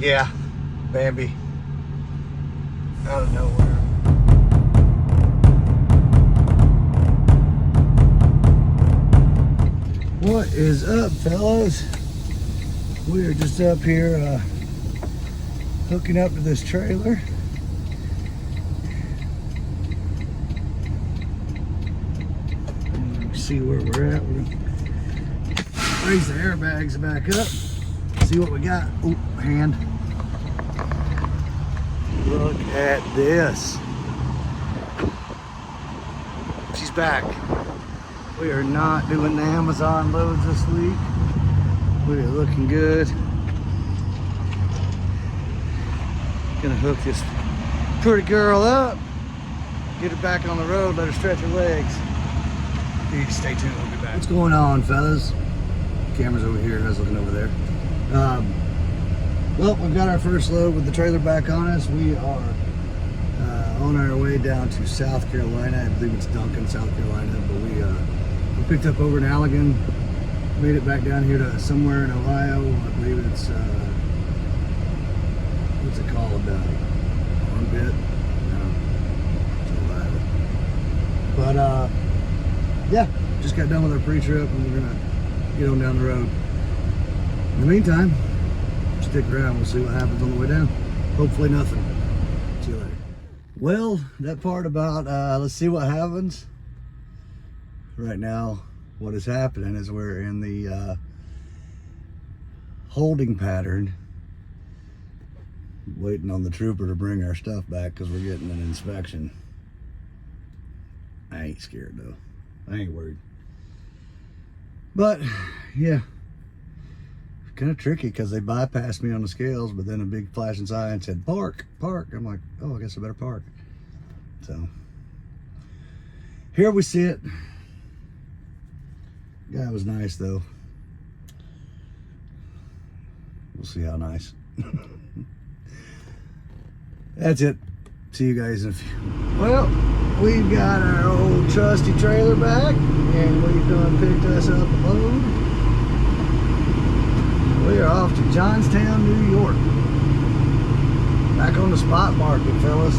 Yeah, Bambi. Out of nowhere. What is up, fellas? We are just up here hooking up to this trailer. See where we're at. We're gonna raise the airbags back up. See what we got. Oh, hand. Look at this. She's back. We are not doing the Amazon loads this week. We are looking good. Gonna hook this pretty girl up, get her back on the road, let her stretch her legs. You stay tuned, we'll be back. What's going on, fellas? Camera's over here, I was looking over there. Well, we've got our first load with the trailer back on us. We are on our way down to South Carolina. I believe it's Duncan, South Carolina, but we picked up over in Allegan, made it back down here to somewhere in Ohio. I believe it's, what's it called? Armpit? No, it's Ohio. But, yeah, just got done with our pre-trip and we're gonna get on down the road. In the meantime, stick around, we'll see what happens on the way down. Hopefully nothing. See you later. Well, that part about let's see what happens. Right now, what is happening is we're in the holding pattern, waiting on the trooper to bring our stuff back because we're getting an inspection. I ain't scared though. I ain't worried. But yeah, kind of tricky because they bypassed me on the scales, but then a big flashing sign said park, park. I'm like, oh, I guess I better park. So here we sit. Guy was nice though. We'll see how nice. That's it. See you guys in a few. Well, we've got our old trusty trailer back and we've done picked us up a load. We are off to Johnstown, New York. Back on the spot market, fellas.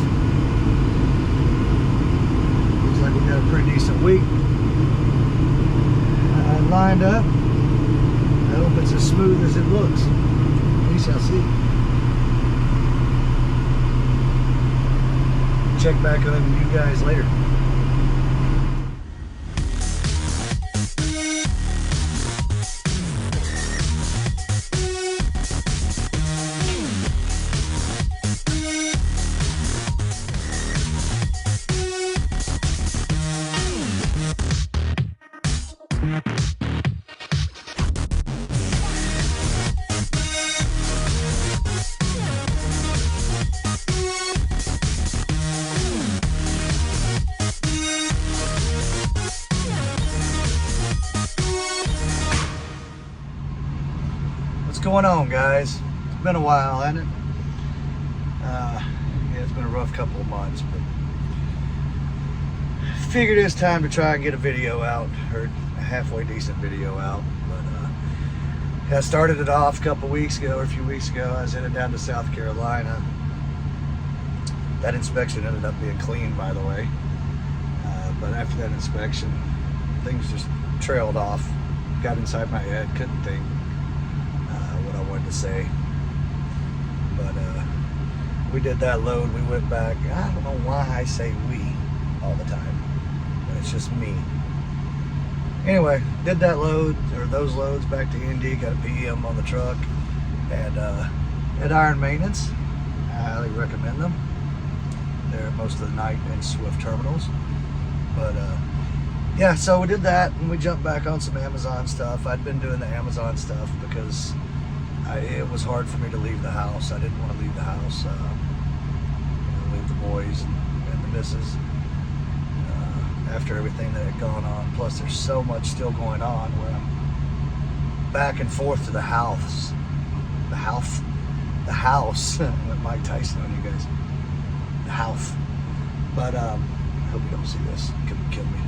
Looks like we got a pretty decent week lined up. I hope it's as smooth as it looks. We shall see. Check back on you guys later. What's going on, guys? It's been a while, hasn't it? Yeah, it's been a rough couple of months, but figured it's time to try and get a video out, or a halfway decent video out. But I started it off a couple weeks ago, or a few weeks ago. I was headed down to South Carolina. That inspection ended up being clean, by the way. But after that inspection, things just trailed off. Got inside my head, couldn't think what I wanted to say. But we did that load, we went back. I don't know why I say we all the time, but it's just me. Anyway, did that load, or those loads, back to Indy, got a PM on the truck, and at Iron Maintenance. I highly recommend them. They're at most of the Nite and Swift terminals. But yeah, so we did that and we jumped back on some Amazon stuff. I'd been doing the Amazon stuff because it was hard for me to leave the house. I didn't want to leave the house, leave the boys and the missus after everything that had gone on. Plus there's so much still going on where I'm back and forth to the house. The house. I went Mike Tyson on you guys. The house. But I hope you don't see this. It could kill me.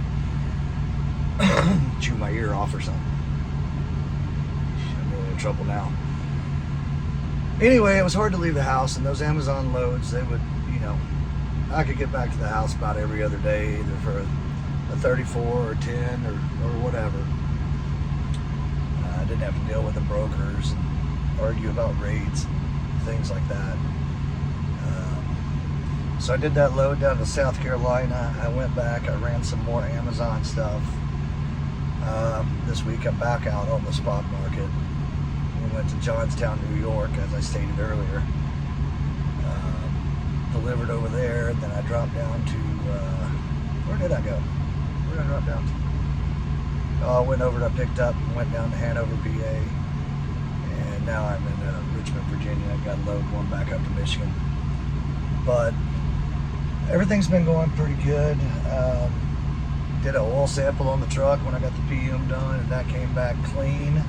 Chew my ear off or something. I'm really in trouble now. Anyway, it was hard to leave the house, and those Amazon loads, they would, you know, I could get back to the house about every other day, either for a 34 or 10 or whatever. I didn't have to deal with the brokers and argue about rates and things like that. So I did that load down to South Carolina. I went back, I ran some more Amazon stuff. This week I'm back out on the spot market. We went to Johnstown, New York, as I stated earlier. Delivered over there, and then I dropped down to, where did I go? Where did I drop down to? I went over, I picked up, went down to Hanover, PA, and now I'm in Richmond, Virginia. I've got a load going back up to Michigan. But everything's been going pretty good. Did an oil sample on the truck when I got the PUM done, and that came back clean.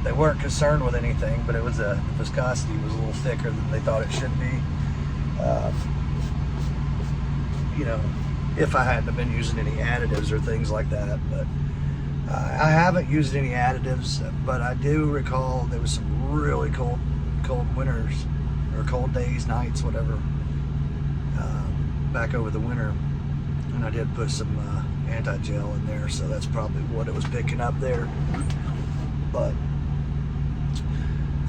They weren't concerned with anything, but it was the viscosity was a little thicker than they thought it should be. You know, if I hadn't have been using any additives or things like that, but I haven't used any additives. But I do recall there was some really cold winters or cold days, nights, whatever, back over the winter, and I did put some anti-gel in there, so that's probably what it was picking up there. But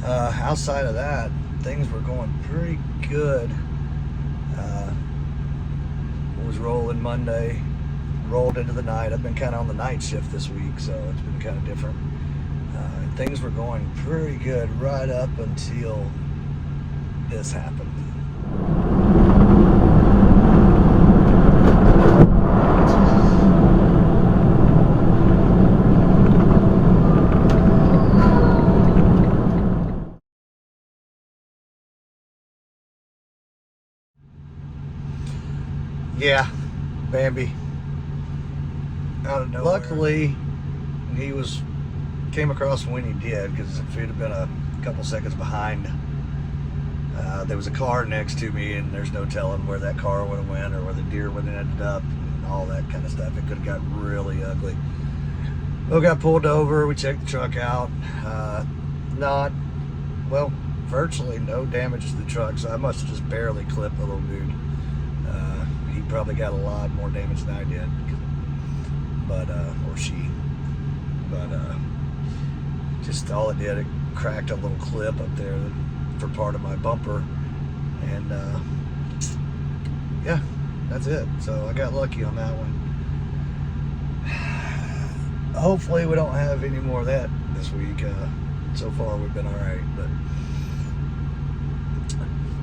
outside of that, things were going pretty good. Was rolling Monday, rolled into the night. I've been kind of on the night shift this week, so it's been kind of different. Things were going pretty good right up until this happened. Yeah, Bambi. Out of nowhere. Luckily, he came across when he did, because if he'd have been a couple seconds behind, there was a car next to me, and there's no telling where that car would have went or where the deer would have ended up and all that kind of stuff. It could have got really ugly. We got pulled over. We checked the truck out. Virtually no damage to the truck, so I must have just barely clipped the little dude. He probably got a lot more damage than I did, but or she. But just all it did, it cracked a little clip up there for part of my bumper, and yeah, that's it. So I got lucky on that one. Hopefully we don't have any more of that this week. So far we've been all right, but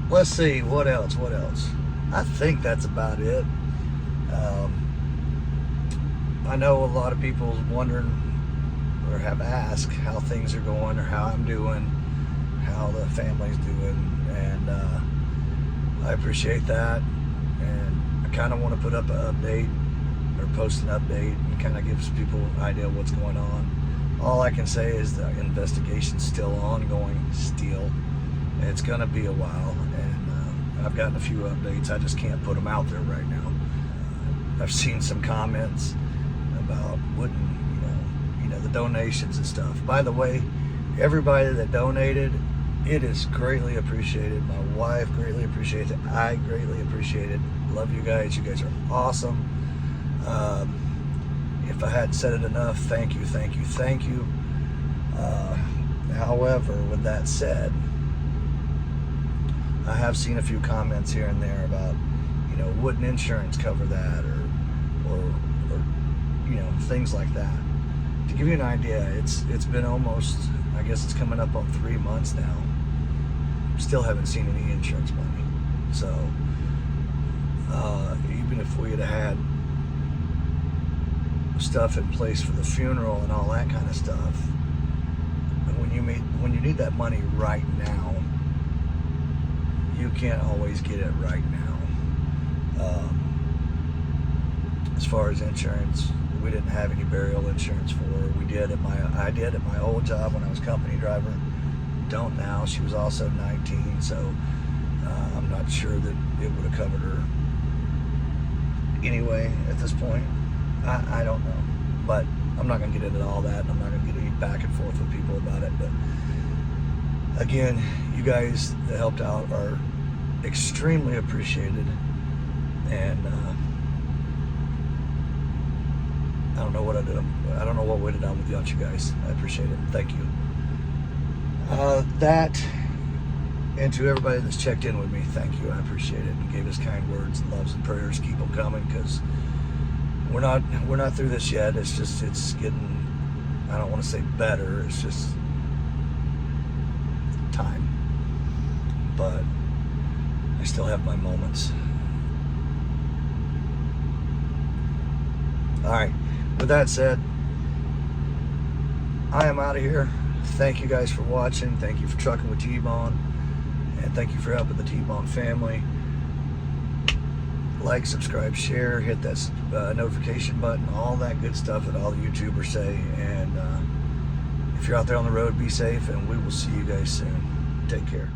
let's see what else. I think that's about it. I know a lot of people wondering or have asked how things are going or how I'm doing, how the family's doing, and I appreciate that. And I kind of want to put up an update or post an update and kind of gives people an idea of what's going on. All I can say is the investigation's still ongoing, still. It's going to be a while, and I've gotten a few updates. I just can't put them out there right now. I've seen some comments about the donations and stuff. By the way, everybody that donated, it is greatly appreciated. My wife greatly appreciates it. I greatly appreciate it. Love you guys. You guys are awesome. If I hadn't said it enough, thank you. However, with that said, I have seen a few comments here and there about, wouldn't insurance cover that, or things like that. To give you an idea, it's been almost, I guess it's coming up on 3 months now. Still haven't seen any insurance money. So even if we had had stuff in place for the funeral and all that kind of stuff, when you need that money right now, you can't always get it right now. As far as insurance, we didn't have any burial insurance for her. I did at my old job when I was company driver. Don't now. She was also 19, so I'm not sure that it would have covered her anyway at this point. I don't know, but I'm not going to get into all that, and I'm not going to get any back and forth with people about it. But Again, you guys that helped out are extremely appreciated, and I don't know what I did. I don't know what would have done without you guys. I appreciate it. Thank you. That, and to everybody that's checked in with me, thank you. I appreciate it. And gave us kind words and loves and prayers. Keep them coming, because we're not through this yet. It's getting, I don't want to say better. It's just time. But I still have my moments. All right. With that said, I am out of here. Thank you guys for watching. Thank you for trucking with T-Bone. And thank you for helping the T-Bone family. Like, subscribe, share, hit that notification button, all that good stuff that all the YouTubers say. And if you're out there on the road, be safe, and we will see you guys soon. Take care.